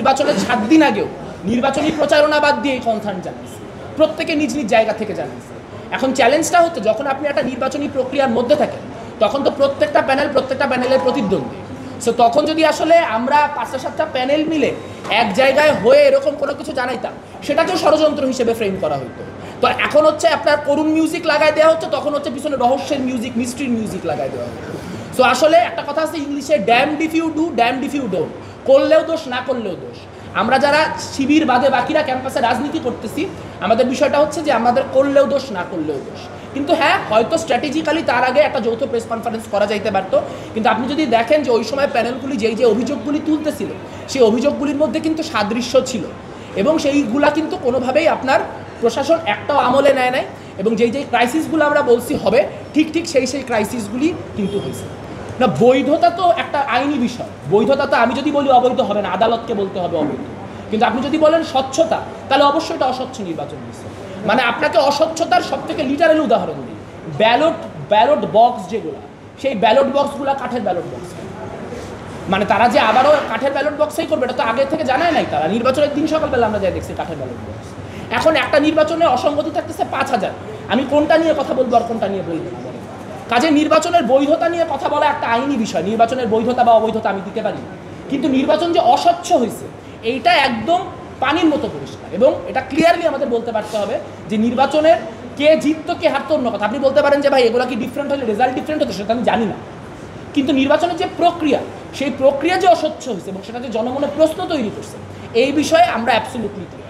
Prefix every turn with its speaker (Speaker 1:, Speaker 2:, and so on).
Speaker 1: নির্বাচনের 7 দিন আগেও নির্বাচনী প্রচারণা বাদ দিয়ে কনসার্ন জানাইছে, প্রত্যেকে নিজ নিজ জায়গা থেকে জানাইছে। এখন চ্যালেঞ্জটা হচ্ছে যখন আপনি একটা নির্বাচনী প্রক্রিয়ার মধ্যে থাকেন তখন তো প্রত্যেকটা প্যানেলের প্রতিদ্বন্দ্বী। সো তখন যদি আসলে আমরা 5-7টা প্যানেল মিলে এক জায়গায় হয়ে এরকম কোনো কিছু জানাইতাম, সেটাকেও ষড়যন্ত্র হিসেবে ফ্রেম করা হতো। তো এখন হচ্ছে আপনার করুণ মিউজিক লাগাই দেওয়া হচ্ছে, তখন হচ্ছে পিছনে রহস্যের মিউজিক, মিস্ট্রির মিউজিক লাগাই দেওয়া হতো। সো আসলে একটা কথা আছে ইংলিশে, damned if you do, damned if you don't. করলেও দোষ, না করলেও দোষ। আমরা যারা শিবির বাদে বাকিরা ক্যাম্পাসে রাজনীতি করতেছি, আমাদের বিষয়টা হচ্ছে যে আমাদের করলেও দোষ, না করলেও দোষ। কিন্তু হ্যাঁ, হয়তো স্ট্র্যাটেজিক্যালি তার আগে একটা যৌথ প্রেস কনফারেন্স করা যাইতে পারতো। কিন্তু আপনি যদি দেখেন যে ওই সময় প্যানেলগুলি যেই যে অভিযোগগুলি তুলতেছিল, সেই অভিযোগগুলির মধ্যে কিন্তু সাদৃশ্য ছিল এবং সেইগুলা কিন্তু কোনোভাবেই আপনার প্রশাসন একটাও আমলে নেয় নাই। এবং যেই ক্রাইসিসগুলো আমরা বলছি হবে, ঠিক সেই ক্রাইসিসগুলি কিন্তু হয়েছে না। বৈধতা তো একটা আইনি বিষয়, বৈধতা তো আমি যদি বলি অবৈধ হবে না, আদালতকে বলতে হবে অবৈধ। কিন্তু আপনি যদি বলেন স্বচ্ছতা, তাহলে অবশ্যই এটা অস্বচ্ছ নির্বাচন হয়েছে। মানে আপনাকে অস্বচ্ছতার সব থেকে লিটারেল উদাহরণ দিই, ব্যালট বক্স যেগুলো, সেই ব্যালট বক্সগুলো কাঠের ব্যালট বক্স। মানে তারা যে আবারও কাঠের ব্যালট বক্সেই করবে, এটা তো আগে থেকে জানায় নাই তারা। নির্বাচনের দিন সকালবেলা আমরা যাই দেখছি কাঠের ব্যালট বক্স। এখন একটা নির্বাচনে অসঙ্গতি থাকতেছে 5000, আমি কোনটা নিয়ে কথা বলবো আর কোনটা নিয়ে বলবো না। কাজে নির্বাচনের বৈধতা নিয়ে কথা বলা একটা আইনি বিষয়, নির্বাচনের বৈধতা বা অবৈধতা আমি দিতে পারি, কিন্তু নির্বাচন যে অস্বচ্ছ হয়েছে এইটা একদম পানির মতো পরিষ্কার। এবং এটা ক্লিয়ারলি আমাদের বলতে পারতে হবে যে নির্বাচনের কে জিততো কে হারতো অন্য কথা। আপনি বলতে পারেন যে ভাই এগুলো কি ডিফারেন্ট হলে রেজাল্ট ডিফারেন্ট হতো, সেটা আমি জানি না। কিন্তু নির্বাচনের যে প্রক্রিয়া, সেই প্রক্রিয়া যে অস্বচ্ছ হয়েছে এবং সেটা যে জনমনে প্রশ্ন তৈরি করছে, এই বিষয়ে আমরা অ্যাবসলিউটলি ক্লিয়ার।